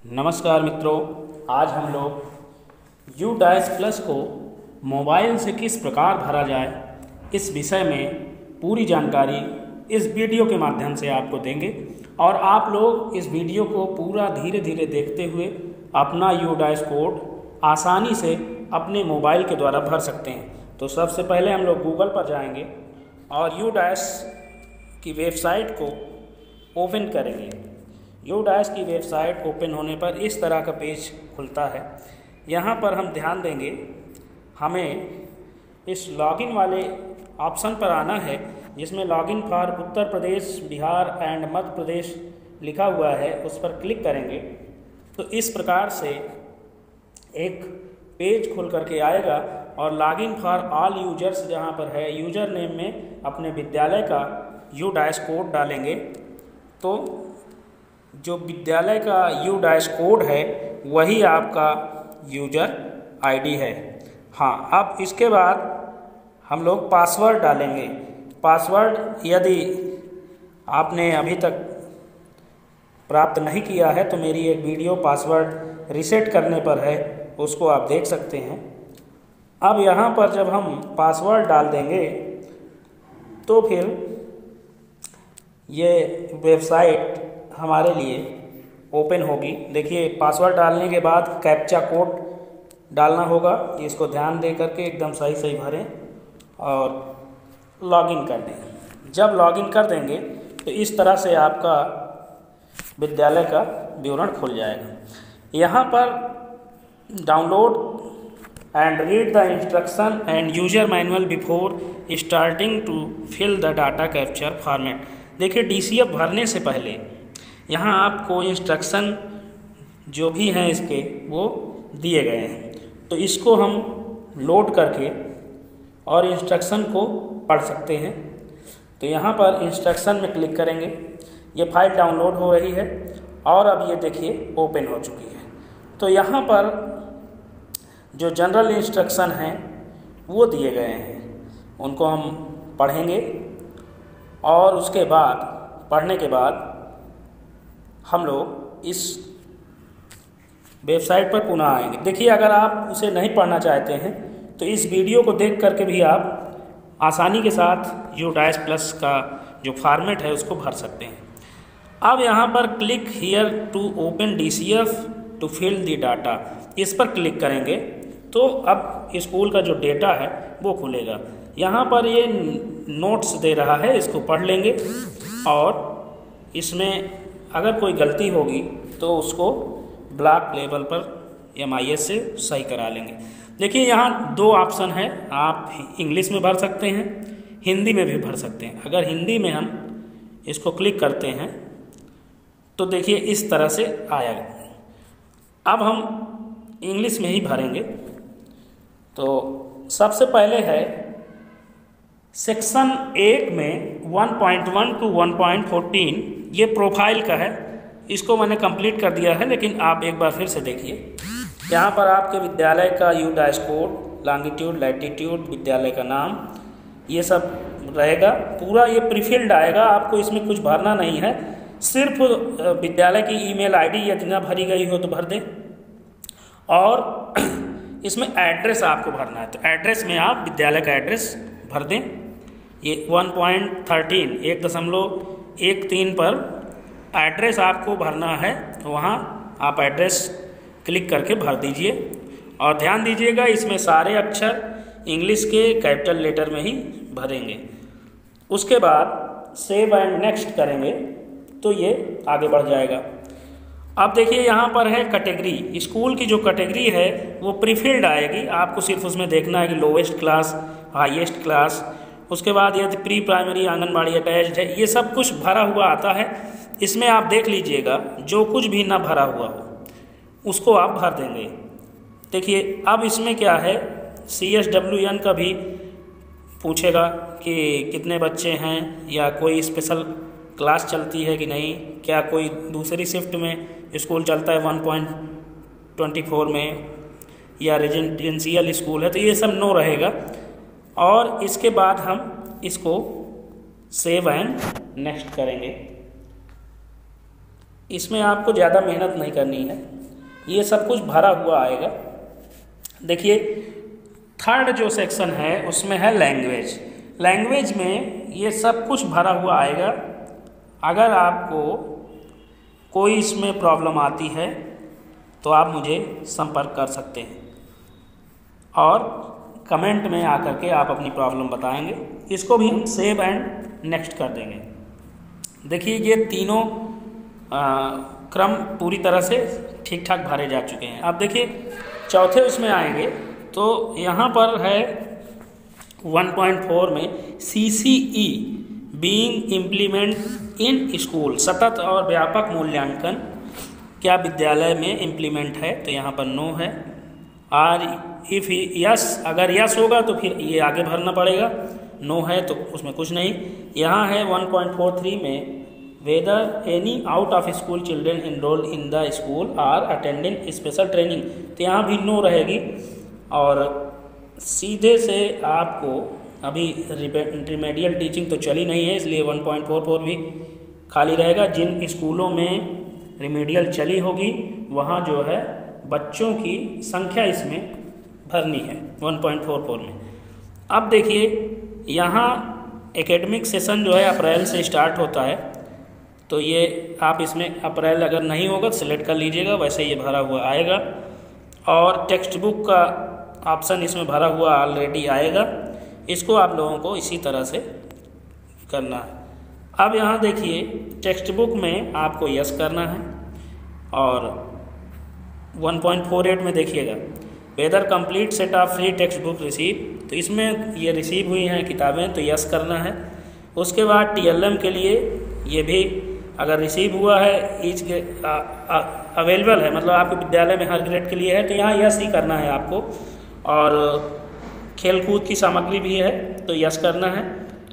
नमस्कार मित्रों, आज हम लोग यू डैश प्लस को मोबाइल से किस प्रकार भरा जाए इस विषय में पूरी जानकारी इस वीडियो के माध्यम से आपको देंगे और आप लोग इस वीडियो को पूरा धीरे धीरे देखते हुए अपना यू डैश कोड आसानी से अपने मोबाइल के द्वारा भर सकते हैं। तो सबसे पहले हम लोग गूगल पर जाएंगे और यू डैश की वेबसाइट को ओपन करेंगे। यू डैश की वेबसाइट ओपन होने पर इस तरह का पेज खुलता है। यहाँ पर हम ध्यान देंगे, हमें इस लॉगिन वाले ऑप्शन पर आना है जिसमें login for Uttar Pradesh, Bihar and Madhya Pradesh लिखा हुआ है। उस पर क्लिक करेंगे तो इस प्रकार से एक पेज खुल करके आएगा और लॉगिन फॉर ऑल यूजर्स जहाँ पर है, यूजर नेम में अपने विद्यालय का यू डैश कोड डालेंगे तो जो विद्यालय का यू डैश कोड है वही आपका यूजर आईडी है। हाँ, अब इसके बाद हम लोग पासवर्ड डालेंगे। पासवर्ड यदि आपने अभी तक प्राप्त नहीं किया है तो मेरी एक वीडियो पासवर्ड रीसेट करने पर है, उसको आप देख सकते हैं। अब यहाँ पर जब हम पासवर्ड डाल देंगे तो फिर ये वेबसाइट हमारे लिए ओपन होगी। देखिए, पासवर्ड डालने के बाद कैप्चा कोड डालना होगा, इसको ध्यान दे करके एकदम सही भरें और लॉगिन कर दें। जब लॉगिन कर देंगे तो इस तरह से आपका विद्यालय का विवरण खुल जाएगा। यहाँ पर download and read the instruction and user manual before starting to fill the data capture format. देखिए, डीसीएफ भरने से पहले यहाँ आपको इंस्ट्रक्शन जो भी हैं इसके वो दिए गए हैं, तो इसको हम लोड करके और इंस्ट्रक्शन को पढ़ सकते हैं। तो यहाँ पर इंस्ट्रक्शन में क्लिक करेंगे, ये फाइल डाउनलोड हो रही है और अब ये देखिए ओपन हो चुकी है। तो यहाँ पर जो जनरल इंस्ट्रक्शन हैं वो दिए गए हैं, उनको हम पढ़ेंगे और उसके बाद पढ़ने के बाद हम लोग इस वेबसाइट पर पुनः आएंगे। देखिए, अगर आप उसे नहीं पढ़ना चाहते हैं तो इस वीडियो को देख करके भी आप आसानी के साथ यू डैश प्लस का जो फॉर्मेट है उसको भर सकते हैं। अब यहाँ पर click here to open DCF to fill the data, इस पर क्लिक करेंगे तो अब स्कूल का जो डेटा है वो खुलेगा। यहाँ पर ये नोट्स दे रहा है, इसको पढ़ लेंगे और इसमें अगर कोई गलती होगी तो उसको ब्लॉक लेवल पर MIS से सही करा लेंगे। देखिए, यहाँ दो ऑप्शन है, आप इंग्लिश में भर सकते हैं, हिंदी में भी भर सकते हैं। अगर हिंदी में हम इसको क्लिक करते हैं तो देखिए इस तरह से आएगा। अब हम इंग्लिश में ही भरेंगे। तो सबसे पहले है सेक्शन 1 में 1.1 टू 1.14, ये प्रोफाइल का है, इसको मैंने कंप्लीट कर दिया है, लेकिन आप एक बार फिर से देखिए। यहाँ पर आपके विद्यालय का you dash code, longitude, latitude, विद्यालय का नाम, ये सब रहेगा। पूरा ये प्रीफिल्ड आएगा, आपको इसमें कुछ भरना नहीं है, सिर्फ विद्यालय की ईमेल आईडी यदि ना भरी गई हो तो भर दें और इसमें एड्रेस आपको भरना है, तो एड्रेस में आप विद्यालय का एड्रेस भर दें। ये 1.13 1.13 पर एड्रेस आपको भरना है, वहाँ आप एड्रेस क्लिक करके भर दीजिए और ध्यान दीजिएगा इसमें सारे अक्षर इंग्लिश के कैपिटल लेटर में ही भरेंगे। उसके बाद सेव एंड नेक्स्ट करेंगे तो ये आगे बढ़ जाएगा। अब देखिए, यहाँ पर है कैटेगरी, स्कूल की जो कैटेगरी है वो प्रीफिल्ड आएगी, आपको सिर्फ उसमें देखना है कि लोवेस्ट क्लास, हाईएस्ट क्लास, उसके बाद यदि प्री प्राइमरी, आंगनबाड़ी अटैच्ड है, ये सब कुछ भरा हुआ आता है। इसमें आप देख लीजिएगा, जो कुछ भी ना भरा हुआ हो उसको आप भर देंगे। देखिए, अब इसमें क्या है, CSWN का भी पूछेगा कि कितने बच्चे हैं या कोई स्पेशल क्लास चलती है कि नहीं, क्या कोई दूसरी शिफ्ट में स्कूल चलता है 1.24 में या रेजिडेंशियल स्कूल है, तो ये सब नो रहेगा। और इसके बाद हम इसको सेव एंड नेक्स्ट करेंगे। इसमें आपको ज़्यादा मेहनत नहीं करनी है, ये सब कुछ भरा हुआ आएगा। देखिए थर्ड जो सेक्शन है उसमें है लैंग्वेज। लैंग्वेज में ये सब कुछ भरा हुआ आएगा। अगर आपको कोई इसमें प्रॉब्लम आती है तो आप मुझे संपर्क कर सकते हैं और कमेंट में आकर के आप अपनी प्रॉब्लम बताएंगे। इसको भी हम सेव एंड नेक्स्ट कर देंगे। देखिए ये तीनों क्रम पूरी तरह से ठीक ठाक भरे जा चुके हैं। अब देखिए चौथे उसमें आएंगे तो यहाँ पर है 1.4 में CCE being implement in school, सतत और व्यापक मूल्यांकन क्या विद्यालय में इम्प्लीमेंट है, तो यहाँ पर नो है। और इफ यस, अगर यस होगा तो फिर ये आगे भरना पड़ेगा, नो है तो उसमें कुछ नहीं। यहाँ है 1.43 में whether any out of school children enrol in the school are attending special training, तो यहाँ भी नो रहेगी। और सीधे से आपको अभी रिमेडियल टीचिंग तो चली नहीं है, इसलिए 1.44 भी खाली रहेगा। जिन स्कूलों में रिमेडियल चली होगी वहाँ जो है बच्चों की संख्या इसमें भरनी है 1.44 में। अब देखिए यहाँ एकेडमिक सेशन जो है अप्रैल से स्टार्ट होता है, तो ये आप इसमें अप्रैल अगर नहीं होगा तो सिलेक्ट कर लीजिएगा, वैसे ये भरा हुआ आएगा। और टेक्स्ट बुक का ऑप्शन इसमें भरा हुआ ऑलरेडी आएगा, इसको आप लोगों को इसी तरह से करना है। अब यहाँ देखिए टेक्स्ट बुक में आपको यस करना है और 1.48 में देखिएगा whether complete set of free text book receive, तो इसमें ये रिसीव हुई हैं किताबें तो यस करना है। उसके बाद TLM के लिए ये भी अगर रिसीव हुआ है ईच अवेलेबल है, मतलब आपके विद्यालय में हर ग्रेड के लिए है, तो यहाँ यस ही करना है आपको। और खेलकूद की सामग्री भी है तो यस करना है।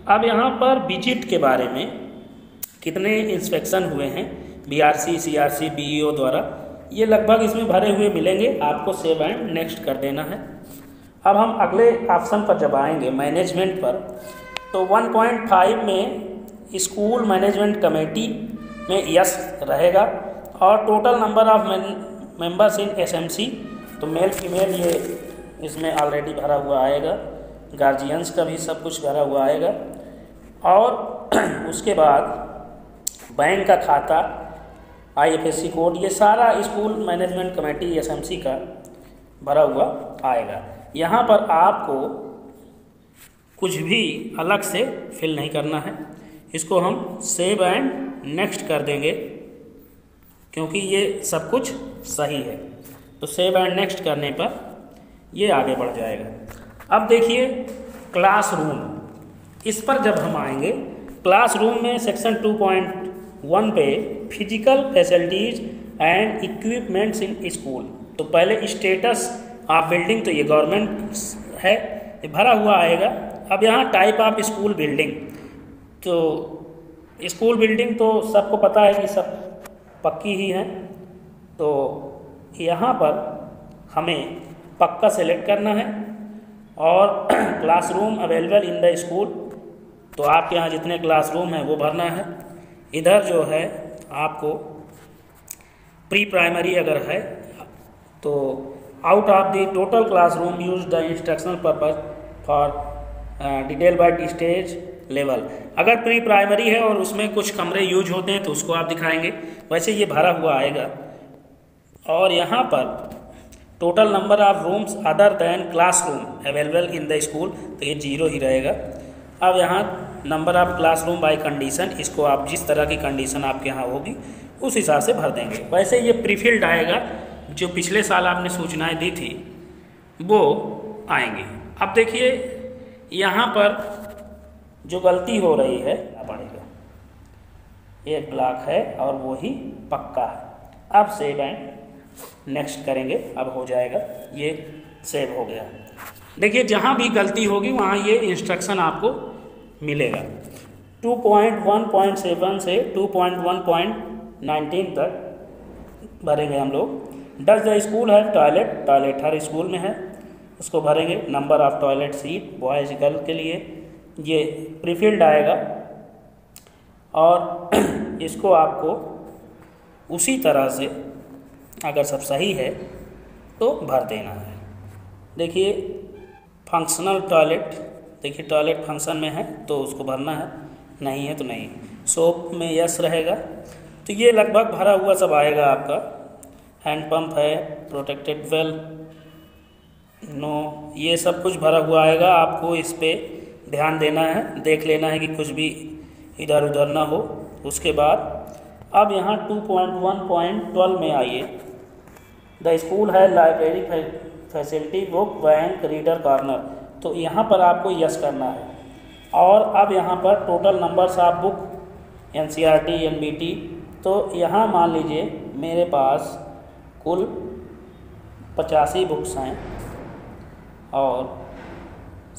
अब यहाँ पर विजिट के बारे में कितने इंस्पेक्शन हुए हैं BRC CRC BEO द्वारा, ये लगभग इसमें भरे हुए मिलेंगे, आपको सेव एंड नेक्स्ट कर देना है। अब हम अगले ऑप्शन पर जब आएंगे मैनेजमेंट पर, तो 1.5 में स्कूल मैनेजमेंट कमेटी में यस रहेगा। और total number of members in SMC, तो मेल फीमेल ये इसमें ऑलरेडी भरा हुआ आएगा, गार्जियंस का भी सब कुछ भरा हुआ आएगा। और उसके बाद बैंक का खाता, IFSC कोड, ये सारा स्कूल मैनेजमेंट कमेटी SMC का भरा हुआ आएगा। यहाँ पर आपको कुछ भी अलग से फिल नहीं करना है, इसको हम सेव एंड नेक्स्ट कर देंगे क्योंकि ये सब कुछ सही है। तो सेव एंड नेक्स्ट करने पर ये आगे बढ़ जाएगा। अब देखिए क्लासरूम, इस पर जब हम आएंगे क्लासरूम में सेक्शन 2.1 पे physical facilities and equipments in school, तो पहले स्टेटस ऑफ बिल्डिंग, तो ये गवर्नमेंट है, ये भरा हुआ आएगा। अब यहाँ टाइप ऑफ स्कूल बिल्डिंग, तो स्कूल बिल्डिंग तो सबको पता है कि सब पक्की ही हैं, तो यहाँ पर हमें पक्का सेलेक्ट करना है। और classroom available in the school, तो आपके यहाँ जितने क्लासरूम हैं वो भरना है। इधर जो है आपको प्री प्राइमरी अगर है तो out of the total classroom use the instructional purpose for detail by stage level, अगर प्री प्राइमरी है और उसमें कुछ कमरे यूज होते हैं तो उसको आप दिखाएंगे, वैसे ये भरा हुआ आएगा। और यहाँ पर total number of rooms other than classroom available in the school, तो ये 0 ही रहेगा। अब यहाँ number of classroom by condition, इसको आप जिस तरह की कंडीशन आपके यहाँ होगी उस हिसाब से भर देंगे। वैसे ये प्रीफिल्ड आएगा, जो पिछले साल आपने सूचनाएं दी थी वो आएंगी। अब देखिए यहाँ पर जो गलती हो रही है पड़ेगा, एक ब्लॉक है और वो ही पक्का है। अब सेव एंड नेक्स्ट करेंगे, अब हो जाएगा, ये सेव हो गया। देखिए जहाँ भी गलती होगी वहाँ ये इंस्ट्रक्शन आपको मिलेगा। 2.1.7 से 2.1.19 तक भरेंगे हम लोग। डज द स्कूल है टॉयलेट, टॉयलेट हर स्कूल में है, उसको भरेंगे। Number of toilet seat boys girl के लिए ये प्रीफिल्ड आएगा और इसको आपको उसी तरह से अगर सब सही है तो भर देना है। देखिए फंक्शनल टॉयलेट, देखिए टॉयलेट फंक्शन में है तो उसको भरना है, नहीं है तो नहीं। सोप में यस रहेगा, तो ये लगभग भरा हुआ सब आएगा आपका। हैंड पंप है, प्रोटेक्टेड वेल, नो, ये सब कुछ भरा हुआ आएगा। आपको इस पे ध्यान देना है, देख लेना है कि कुछ भी इधर उधर ना हो। उसके बाद अब यहाँ 2.1.12 में आइए। द स्कूल है library facility, book bank, reader corner, तो यहाँ पर आपको यस करना है। और अब यहाँ पर total numbers of book NCERT NBT, तो यहाँ मान लीजिए मेरे पास कुल 85 बुक्स हैं और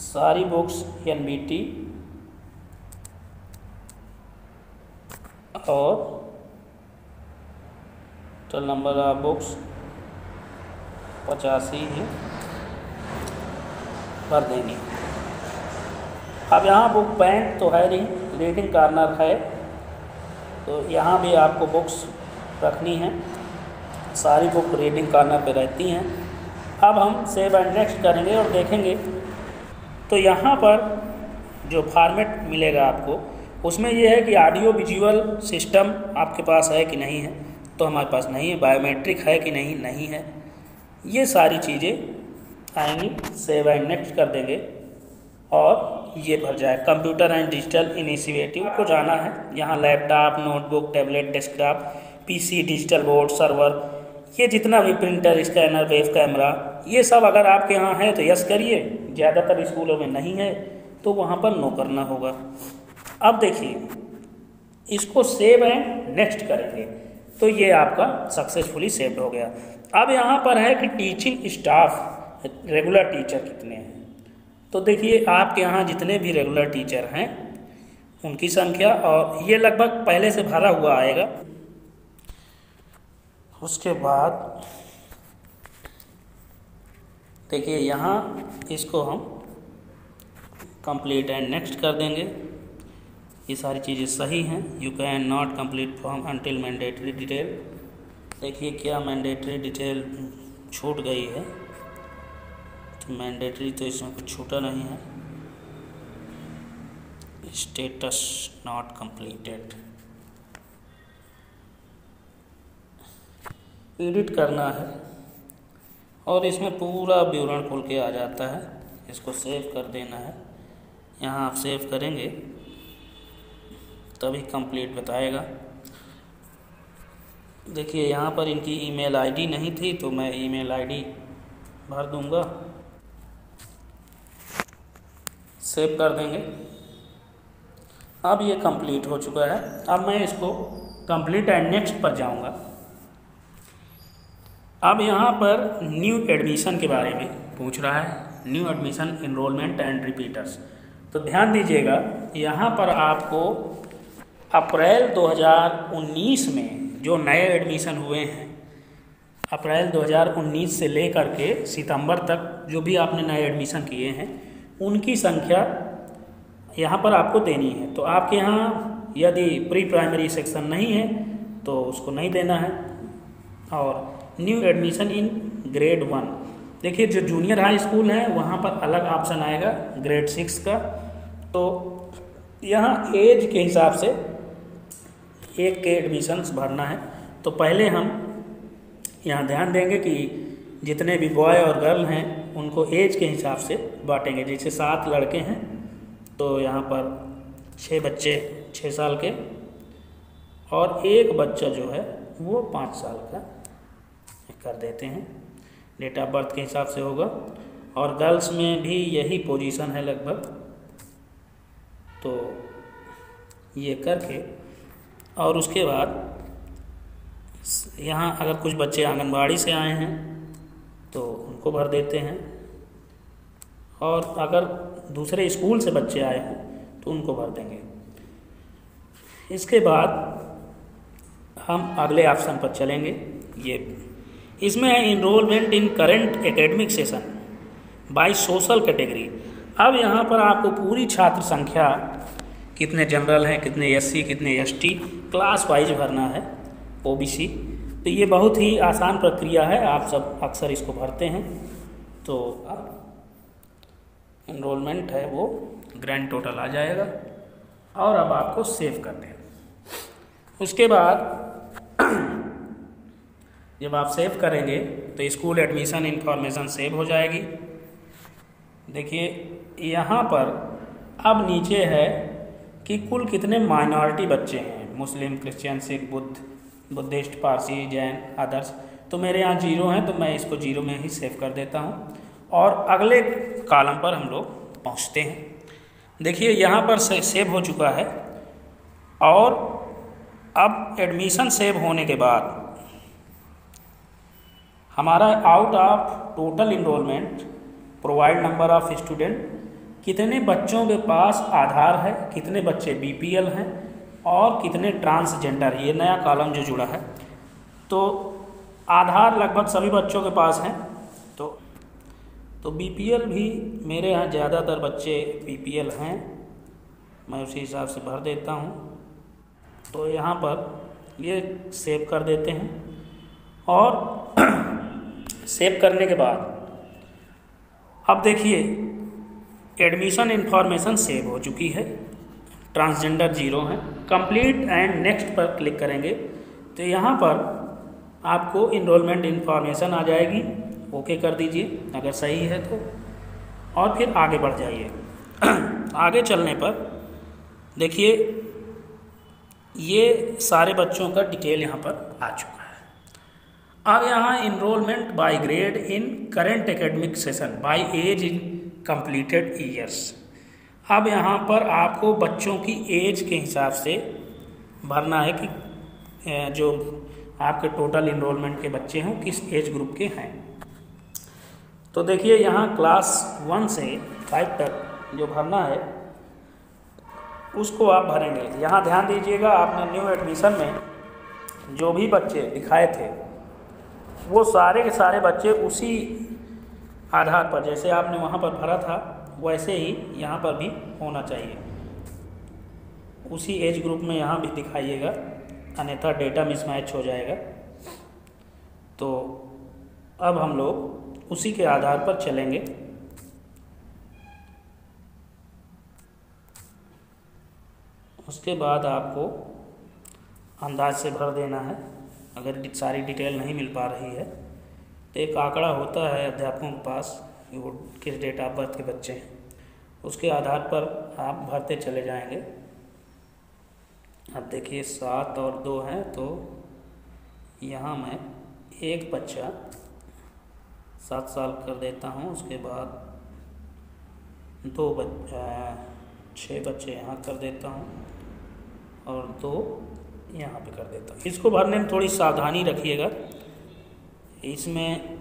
सारी बुक्स NBT और टोटल नंबर ऑफ बुक्स 85 ही भर देंगे। अब यहाँ बुक बैंक तो है नहीं, रीडिंग कॉर्नर है, तो यहाँ भी आपको बुक्स रखनी है। सारी बुक रीडिंग कॉर्नर पे रहती हैं। अब हम सेव एंड नेक्स्ट करेंगे और देखेंगे तो यहाँ पर जो फॉर्मेट मिलेगा आपको, उसमें ये है कि ऑडियो विजुअल सिस्टम आपके पास है कि नहीं है, तो हमारे पास नहीं है। बायोमेट्रिक है कि नहीं, नहीं है। ये सारी चीज़ें आएंगी, सेव एंड नेक्स्ट कर देंगे और ये भर जाए। कंप्यूटर एंड डिजिटल इनिशिएटिव को जाना है। यहाँ laptop, notebook, tablet, desktop, PC, digital board, server, ये जितना भी प्रिंटर, स्कैनर, वेब कैमरा, ये सब अगर आपके यहाँ है तो यस करिए। ज़्यादातर स्कूलों में नहीं है तो वहाँ पर नो करना होगा। अब देखिए इसको सेव एंड नेक्स्ट करेंगे तो ये आपका सक्सेसफुली सेव्ड हो गया। अब यहाँ पर है कि टीचिंग स्टाफ, रेगुलर टीचर कितने हैं, तो देखिए आपके यहाँ जितने भी रेगुलर टीचर हैं उनकी संख्या, और ये लगभग पहले से भरा हुआ आएगा। उसके बाद देखिए यहाँ इसको हम कंप्लीट एंड नेक्स्ट कर देंगे। ये सारी चीज़ें सही हैं। You can not complete form until mandatory detail. देखिए क्या मैंडेटरी डिटेल छूट गई है, तो मैंडेटरी तो इसमें कुछ छूटा नहीं है। स्टेटस नॉट कंप्लीटेड, एडिट करना है और इसमें पूरा विवरण खुल के आ जाता है। इसको सेव कर देना है। यहाँ आप सेव करेंगे तभी कंप्लीट बताएगा। देखिए यहाँ पर इनकी ईमेल आईडी नहीं थी तो मैं ईमेल आईडी भर दूंगा, सेव कर देंगे। अब ये कंप्लीट हो चुका है। अब मैं इसको कंप्लीट एंड नेक्स्ट पर जाऊंगा। अब यहाँ पर न्यू एडमिशन के बारे में पूछ रहा है, new admission, enrolment and repeaters. तो ध्यान दीजिएगा यहाँ पर आपको अप्रैल 2019 में जो नए एडमिशन हुए हैं, अप्रैल 2019 से लेकर के सितंबर तक जो भी आपने नए एडमिशन किए हैं उनकी संख्या यहाँ पर आपको देनी है। तो आपके यहाँ यदि प्री प्राइमरी सेक्शन नहीं है तो उसको नहीं देना है। और न्यू एडमिशन इन ग्रेड 1, देखिए जो जूनियर हाई स्कूल है वहाँ पर अलग ऑप्शन आएगा ग्रेड 6 का। तो यहाँ एज के हिसाब से एक के एडमिशन्स भरना है। तो पहले हम यहाँ ध्यान देंगे कि जितने भी बॉय और गर्ल हैं उनको एज के हिसाब से बांटेंगे। जैसे 7 लड़के हैं तो यहाँ पर 6 बच्चे 6 साल के और एक बच्चा जो है वो 5 साल का कर देते हैं। डेट ऑफ बर्थ के हिसाब से होगा। और गर्ल्स में भी यही पोजीशन है लगभग। तो ये करके और उसके बाद यहाँ अगर कुछ बच्चे आंगनबाड़ी से आए हैं तो उनको भर देते हैं, और अगर दूसरे स्कूल से बच्चे आए हैं तो उनको भर देंगे। इसके बाद हम अगले ऑप्शन पर चलेंगे। ये इसमें है enrolment in current academic session by social category. अब यहाँ पर आपको पूरी छात्र संख्या, कितने जनरल हैं, कितने SC, कितने ST, क्लास वाइज भरना है। OBC। तो ये बहुत ही आसान प्रक्रिया है, आप सब अक्सर इसको भरते हैं। तो इनरोलमेंट है वो ग्रैंड टोटल आ जाएगा और अब आपको सेव कर दें। उसके बाद जब आप सेव करेंगे तो स्कूल एडमिशन इंफॉर्मेशन सेव हो जाएगी। देखिए यहाँ पर अब नीचे है कि कुल कितने माइनॉरिटी बच्चे हैं, Muslim, Christian, Sikh, Buddhist, Parsi, Jain, others. तो मेरे यहाँ 0 हैं तो मैं इसको 0 में ही सेव कर देता हूँ और अगले कॉलम पर हम लोग पहुँचते हैं। देखिए यहाँ पर सेव हो चुका है और अब एडमिशन सेव होने के बाद हमारा out of total enrolment provide number of student, कितने बच्चों के पास आधार है, कितने बच्चे BPL हैं और कितने ट्रांसजेंडर, ये नया कॉलम जो जुड़ा है। तो आधार लगभग सभी बच्चों के पास हैं, तो BPL भी मेरे यहाँ ज़्यादातर बच्चे BPL हैं, मैं उसी हिसाब से भर देता हूँ। तो यहाँ पर ये सेव कर देते हैं और सेव करने के बाद अब देखिए एडमिशन इंफॉर्मेशन सेव हो चुकी है, ट्रांसजेंडर 0 है। कंप्लीट एंड नेक्स्ट पर क्लिक करेंगे तो यहाँ पर आपको इनरोलमेंट इंफॉर्मेशन आ जाएगी, ओके कर दीजिए अगर सही है तो, और फिर आगे बढ़ जाइए। आगे चलने पर देखिए ये सारे बच्चों का डिटेल यहाँ पर आ चुका है। अब यहाँ enrolment by grade in current academic session by age in completed years. अब यहाँ पर आपको बच्चों की एज के हिसाब से भरना है कि जो आपके टोटल इनरोलमेंट के बच्चे हों किस एज ग्रुप के हैं। तो देखिए यहाँ क्लास 1 से 5 तक जो भरना है उसको आप भरेंगे। यहाँ ध्यान दीजिएगा, आपने न्यू एडमिशन में जो भी बच्चे दिखाए थे वो सारे के सारे बच्चे उसी आधार पर, जैसे आपने वहाँ पर भरा था वैसे ही यहाँ पर भी होना चाहिए, उसी एज ग्रुप में यहाँ भी दिखाइएगा, अन्यथा डेटा मिसमैच हो जाएगा। तो अब हम लोग उसी के आधार पर चलेंगे। उसके बाद आपको अंदाज से भर देना है। अगर सारी डिटेल नहीं मिल पा रही है तो एक आंकड़ा होता है अध्यापकों के पास, वो किस डेट ऑफ बर्थ के बच्चे हैं, उसके आधार पर आप भरते चले जाएंगे। अब देखिए 7 और 2 हैं तो यहाँ मैं एक बच्चा 7 साल कर देता हूँ, उसके बाद 6 बच्चे यहाँ कर देता हूँ और 2 यहाँ पे कर देता हूँ। इसको भरने में थोड़ी सावधानी रखिएगा, इसमें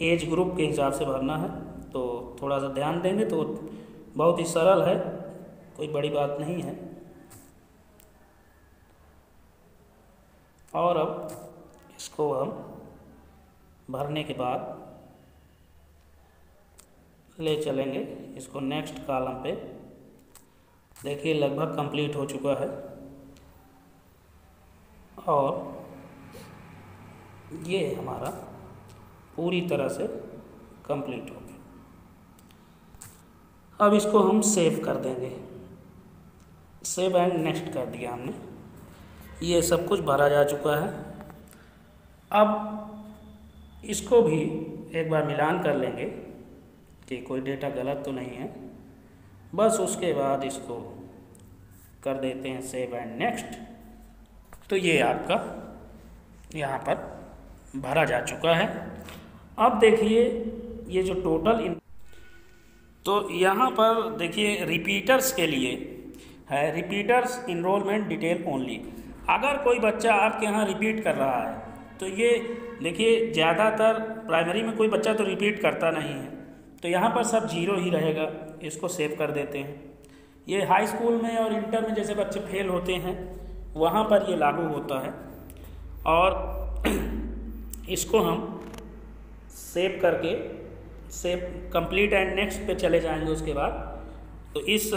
एज ग्रुप के हिसाब से भरना है, तो थोड़ा सा ध्यान देंगे तो बहुत ही सरल है, कोई बड़ी बात नहीं है। और अब इसको हम भरने के बाद ले चलेंगे इसको नेक्स्ट कॉलम पे। देखिए लगभग कंप्लीट हो चुका है और ये हमारा पूरी तरह से कंप्लीट हो गया। अब इसको हम सेव कर देंगे, सेव एंड नेक्स्ट कर दिया हमने, ये सब कुछ भरा जा चुका है। अब इसको भी एक बार मिलान कर लेंगे कि कोई डेटा गलत तो नहीं है, बस उसके बाद इसको कर देते हैं सेव एंड नेक्स्ट। तो ये आपका यहाँ पर भरा जा चुका है। अब देखिए ये जो टोटल तो यहाँ पर देखिए रिपीटर्स के लिए है, रिपीटर्स इनरोलमेंट डिटेल ओनली। अगर कोई बच्चा आपके यहाँ रिपीट कर रहा है तो ये देखिए ज़्यादातर प्राइमरी में कोई बच्चा तो रिपीट करता नहीं है, तो यहाँ पर सब 0 ही रहेगा, इसको सेव कर देते हैं। ये हाई स्कूल में और इंटर में जैसे बच्चे फेल होते हैं वहाँ पर ये लागू होता है। और इसको हम सेव करके सेव कंप्लीट एंड नेक्स्ट पे चले जाएंगे। उसके बाद तो इस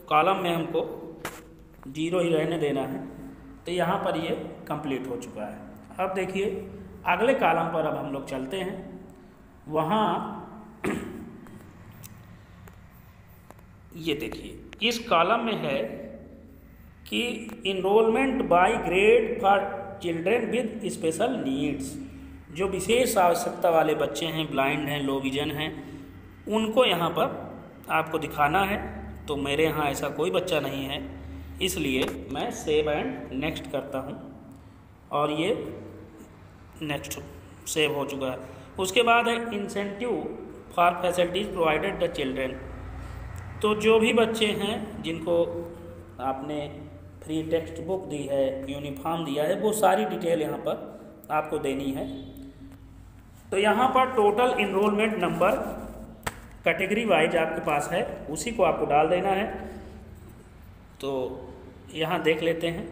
कॉलम में हमको 0 ही रहने देना है। तो यहाँ पर ये कंप्लीट हो चुका है। अब देखिए अगले कॉलम पर अब हम लोग चलते हैं। वहाँ ये देखिए इस कॉलम में है कि enrolment by grade for children with special needs, जो विशेष आवश्यकता वाले बच्चे हैं, ब्लाइंड हैं, लो विजन हैं, उनको यहाँ पर आपको दिखाना है। तो मेरे यहाँ ऐसा कोई बच्चा नहीं है, इसलिए मैं सेव एंड नेक्स्ट करता हूँ और ये नेक्स्ट सेव हो चुका है। उसके बाद है incentive for facilities provided the children. तो जो भी बच्चे हैं जिनको आपने फ्री टेक्स्ट बुक दी है, यूनिफॉर्म दिया है, वो सारी डिटेल यहाँ पर आपको देनी है। तो यहाँ पर total enrolment number category wise आपके पास है, उसी को आपको डाल देना है। तो यहाँ देख लेते हैं,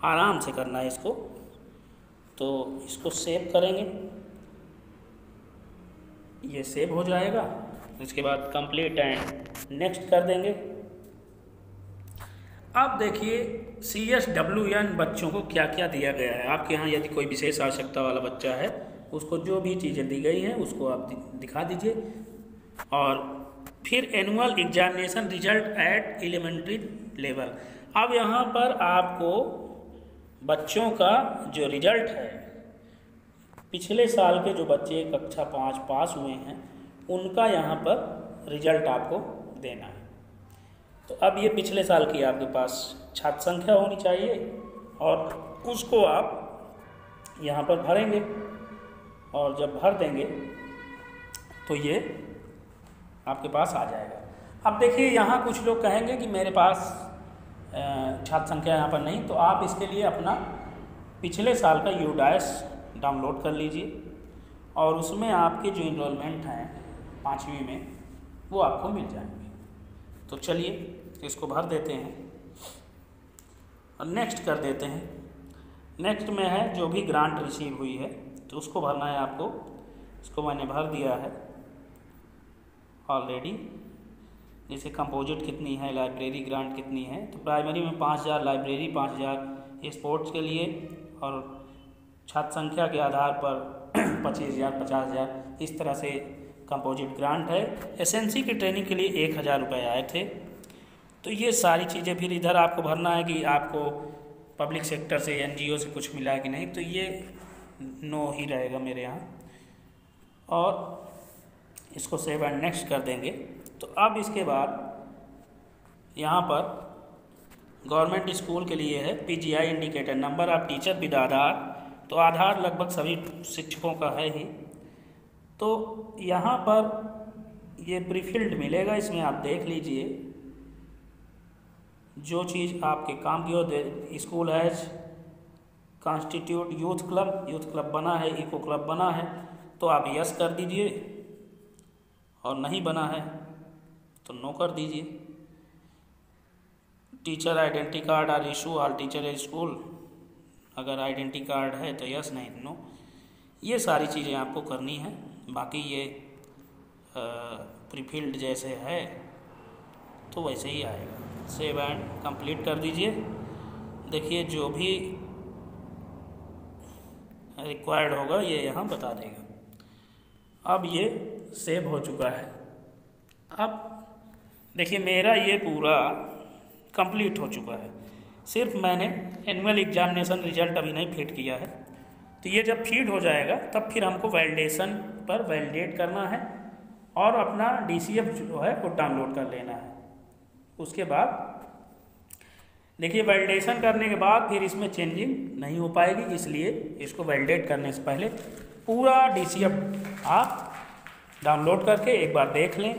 आराम से करना है इसको। तो इसको सेव करेंगे, ये सेव हो जाएगा। इसके बाद कंप्लीट एंड नेक्स्ट कर देंगे। अब देखिए CSWN बच्चों को क्या क्या दिया गया है। आपके यहाँ यदि कोई विशेष आवश्यकता वाला बच्चा है, उसको जो भी चीज़ें दी गई हैं उसको आप दिखा दीजिए। और फिर annual examination result at elementary level. अब यहाँ पर आपको बच्चों का जो रिजल्ट है, पिछले साल के जो बच्चे कक्षा 5 पास हुए हैं, उनका यहाँ पर रिजल्ट आपको देना है। तो अब ये पिछले साल की आपके पास छात्र संख्या होनी चाहिए और उसको आप यहाँ पर भरेंगे। और जब भर देंगे तो ये आपके पास आ जाएगा। अब देखिए यहाँ कुछ लोग कहेंगे कि मेरे पास छात्र संख्या यहाँ पर नहीं, तो आप इसके लिए अपना पिछले साल का यूडाइस डाउनलोड कर लीजिए और उसमें आपके जो इनरोलमेंट हैं 5वीं में वो आपको मिल जाएंगे। तो चलिए इसको भर देते हैं और नेक्स्ट कर देते हैं। नेक्स्ट में है जो भी ग्रांट रिसीव हुई है तो उसको भरना है आपको। इसको मैंने भर दिया है ऑलरेडी। जैसे कंपोजिट कितनी है, लाइब्रेरी ग्रांट कितनी है, तो प्राइमरी में 5000, लाइब्रेरी 5000 स्पोर्ट्स के लिए, और छात्र संख्या के आधार पर 25000, 50000 इस तरह से कंपोजिट ग्रांट है। एसएनसी की ट्रेनिंग के लिए 1000 रुपये आए थे। तो ये सारी चीज़ें फिर इधर आपको भरना है कि आपको पब्लिक सेक्टर से, NGO से कुछ मिला है कि नहीं, तो ये नो ही रहेगा मेरे यहाँ। और इसको सेव एंड नेक्स्ट कर देंगे। तो अब इसके बाद यहाँ पर गवर्नमेंट स्कूल के लिए है PGI indicator, number of teacher with Aadhaar. तो आधार लगभग सभी शिक्षकों का है ही। तो यहाँ पर ये प्रीफिल्ड मिलेगा, इसमें आप देख लीजिए जो चीज़ आपके काम की हो। School has constitute youth club बना है, इको क्लब बना है, तो आप यस कर दीजिए, और नहीं बना है तो नो कर दीजिए। Teacher identity card are issue all teacher a school, अगर आइडेंटिटी कार्ड है तो यस, नहीं नो। ये सारी चीज़ें आपको करनी है। बाकी ये प्रीफिल्ड जैसे है तो वैसे ही आएगा। सेव एंड कंप्लीट कर दीजिए। देखिए जो भी रिक्वायर्ड होगा ये यहाँ बता देगा। अब ये सेव हो चुका है। अब देखिए मेरा ये पूरा कंप्लीट हो चुका है। सिर्फ मैंने एनुअल एग्जामिनेशन रिजल्ट अभी नहीं फीड किया है। तो ये जब फीड हो जाएगा तब फिर हमको वैलिडेशन पर वैलिडेट करना है और अपना DCF जो है वो डाउनलोड कर लेना है। उसके बाद देखिए वैलिडेशन करने के बाद फिर इसमें चेंजिंग नहीं हो पाएगी, इसलिए इसको वैलिडेट करने से पहले पूरा DCF आप डाउनलोड करके एक बार देख लें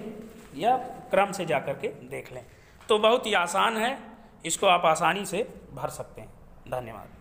या क्रम से जा कर के देख लें। तो बहुत ही आसान है, इसको आप आसानी से भर सकते हैं। धन्यवाद।